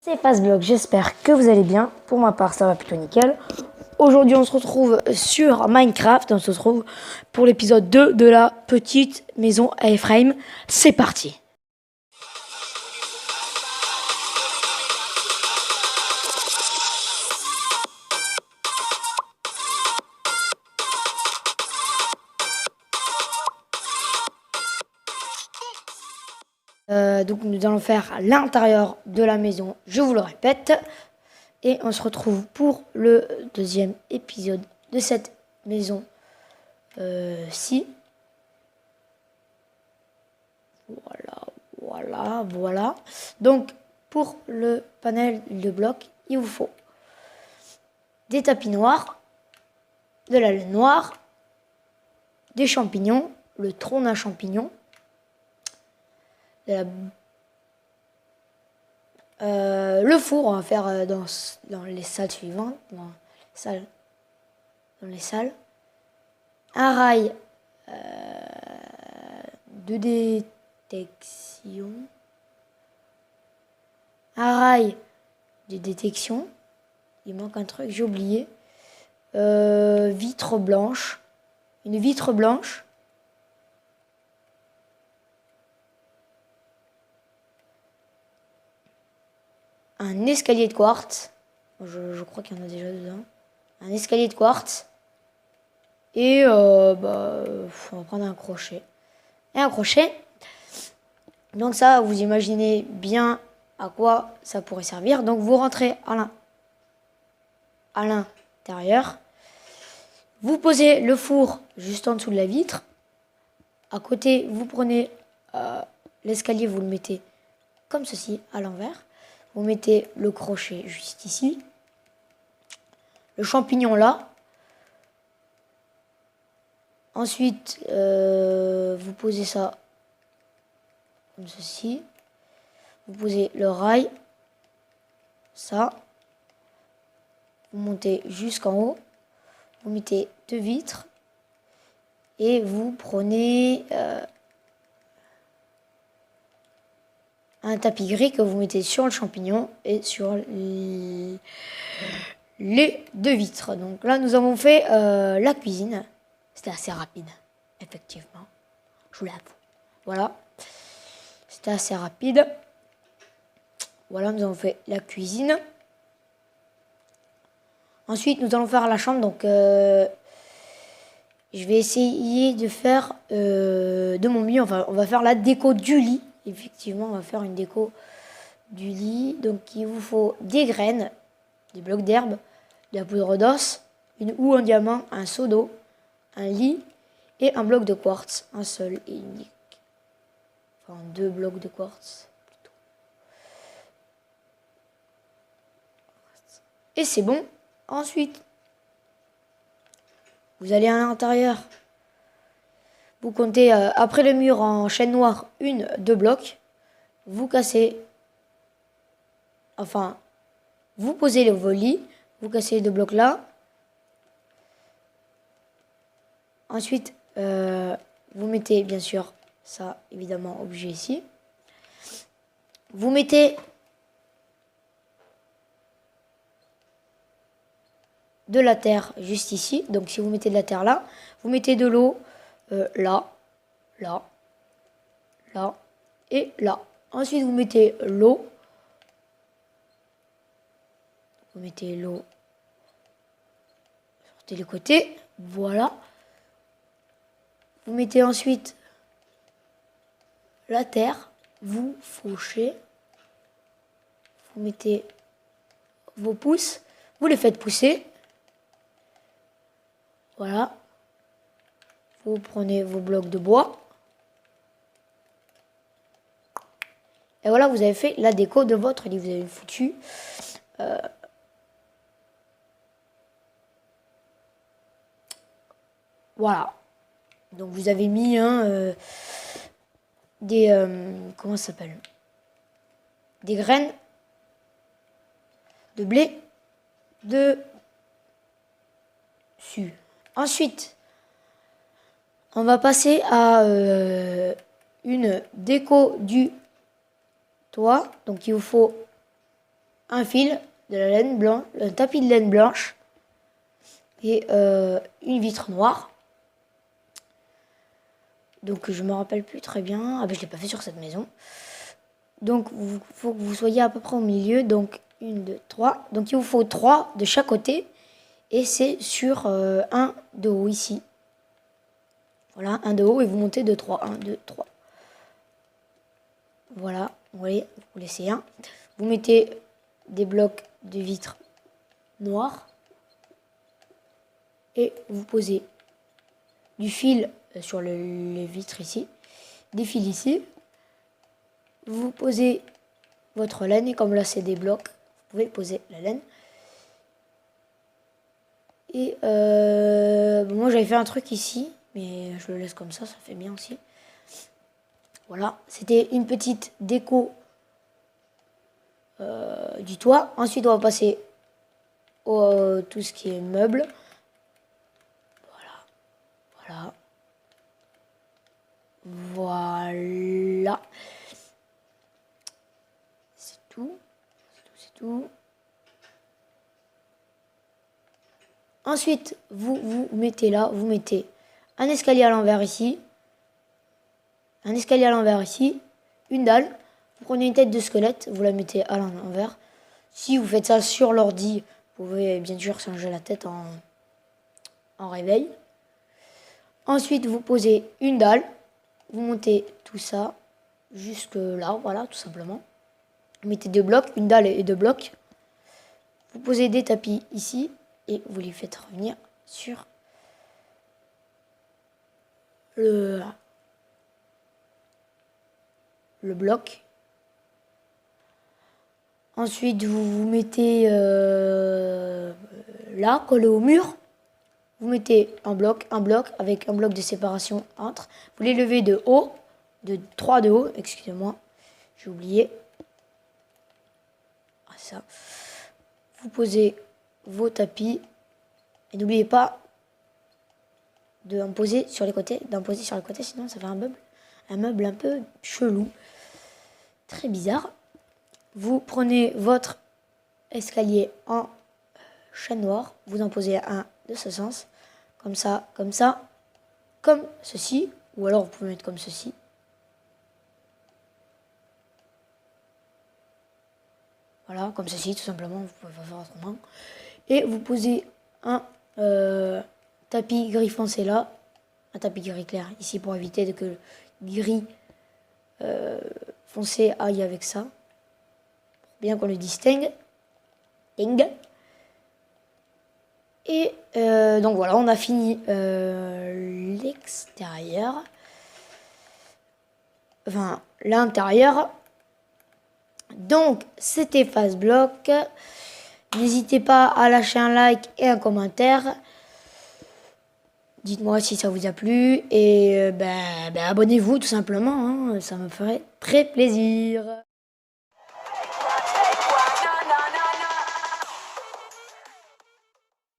C'est Fastblog, j'espère que vous allez bien. Pour ma part, ça va plutôt nickel. Aujourd'hui, on se retrouve sur Minecraft. On se retrouve pour l'épisode 2 de la petite maison à Ephraim. C'est parti. Donc nous allons faire l'intérieur de la maison, je vous le répète. Et on se retrouve pour le deuxième épisode de cette maison-ci. Voilà. Donc, pour le panel de blocs, il vous faut des tapis noirs, de la laine noire, des champignons, le tronc d'un champignon, le four, on va faire dans les salles suivantes, dans les salles, un rail de détection, il manque un truc, j'ai oublié, vitre blanche, une vitre blanche, un escalier de quartz, je crois qu'il y en a déjà dedans, un escalier de quartz, et on va prendre un crochet. Et un crochet. Donc ça, vous imaginez bien à quoi ça pourrait servir. Donc vous rentrez à l'intérieur. Vous posez le four juste en dessous de la vitre. À côté, vous prenez l'escalier, vous le mettez comme ceci, à l'envers. Vous mettez le crochet juste ici. Le champignon là. Ensuite, vous posez ça comme ceci. Vous posez le rail, ça. Vous montez jusqu'en haut. Vous mettez deux vitres. Et vous prenez un tapis gris que vous mettez sur le champignon et sur les deux vitres. Donc là, nous avons fait la cuisine. C'était assez rapide, effectivement. Je vous l'avoue. Voilà. C'était assez rapide. Voilà, nous avons fait la cuisine. Ensuite, nous allons faire la chambre. Donc, je vais essayer de faire de mon mieux. Enfin, on va faire la déco du lit. Effectivement, on va faire une déco du lit. Donc, il vous faut des graines, des blocs d'herbe, de la poudre d'os, une houe en diamant, un seau d'eau, un lit et un bloc de quartz, un seul et unique. Enfin, deux blocs de quartz plutôt. Et c'est bon. Ensuite, vous allez à l'intérieur. Vous comptez après le mur en chaîne noire, deux blocs. Vous cassez. Enfin, vous posez vos lits. Vous cassez les deux blocs là. Ensuite, vous mettez bien sûr ça, évidemment, obligé ici. Vous mettez de la terre juste ici. Donc, si vous mettez de la terre là, vous mettez de l'eau là et là. Ensuite, vous mettez l'eau. Vous mettez l'eau sur les côtés. Voilà. Vous mettez ensuite la terre. Vous fauchez. Vous mettez vos pouces. Vous les faites pousser. Voilà. Vous prenez vos blocs de bois. Et voilà, vous avez fait la déco de votre lit. Vous avez foutu voilà. Donc vous avez mis comment ça s'appelle? Des graines de blé dessus. Ensuite, on va passer à une déco du toit. Donc il vous faut un fil, de la laine blanche, un tapis de laine blanche et une vitre noire. Donc je me rappelle plus très bien. Ah ben je l'ai pas fait sur cette maison. Donc il faut que vous soyez à peu près au milieu. Donc 1, 2, 3. Donc il vous faut 3 de chaque côté. Et c'est sur un de haut ici. Voilà, un de haut et vous montez de 3. 1, 2, 3. Voilà, vous voyez, vous laissez un. Vous mettez des blocs de vitre noir. Et vous posez du fil sur les vitres ici. Des fils ici. Vous posez votre laine et comme là c'est des blocs, vous pouvez poser la laine. Et moi j'avais fait un truc ici, mais je le laisse comme ça fait bien aussi. Voilà, c'était une petite déco du toit. Ensuite on va passer au tout ce qui est meubles. Voilà. Voilà. C'est tout. C'est tout. Ensuite, vous mettez là, vous mettez un escalier à l'envers ici. Un escalier à l'envers ici. Une dalle. Vous prenez une tête de squelette, vous la mettez à l'envers. Si vous faites ça sur l'ordi, vous pouvez bien sûr changer la tête en réveil. Ensuite, vous posez une dalle. Vous montez tout ça jusque là, voilà, tout simplement. Vous mettez 2 blocs, une dalle et 2 blocs. Vous posez des tapis ici et vous les faites revenir sur le bloc. Ensuite, vous mettez là, collé au mur. Vous mettez un bloc avec un bloc de séparation entre. Vous les levez de haut, de 3 de haut, excusez-moi, j'ai oublié. Ah, ça. Vous posez vos tapis et n'oubliez pas d'en poser sur les côtés, sinon ça fait un meuble un peu chelou, très bizarre. Vous prenez votre escalier en chaîne noire, vous en posez un de ce sens, comme ça, comme ceci, ou alors vous pouvez mettre comme ceci. Voilà, comme ceci, tout simplement, vous pouvez pas faire autrement. Et vous posez un tapis gris foncé là, un tapis gris clair ici pour éviter que le gris foncé aille avec ça. Bien qu'on le distingue. Et donc voilà, on a fini l'extérieur. Enfin, l'intérieur. Donc, c'était Fastblock. N'hésitez pas à lâcher un like et un commentaire. Dites-moi si ça vous a plu. Et abonnez-vous tout simplement. Hein, ça me ferait très plaisir.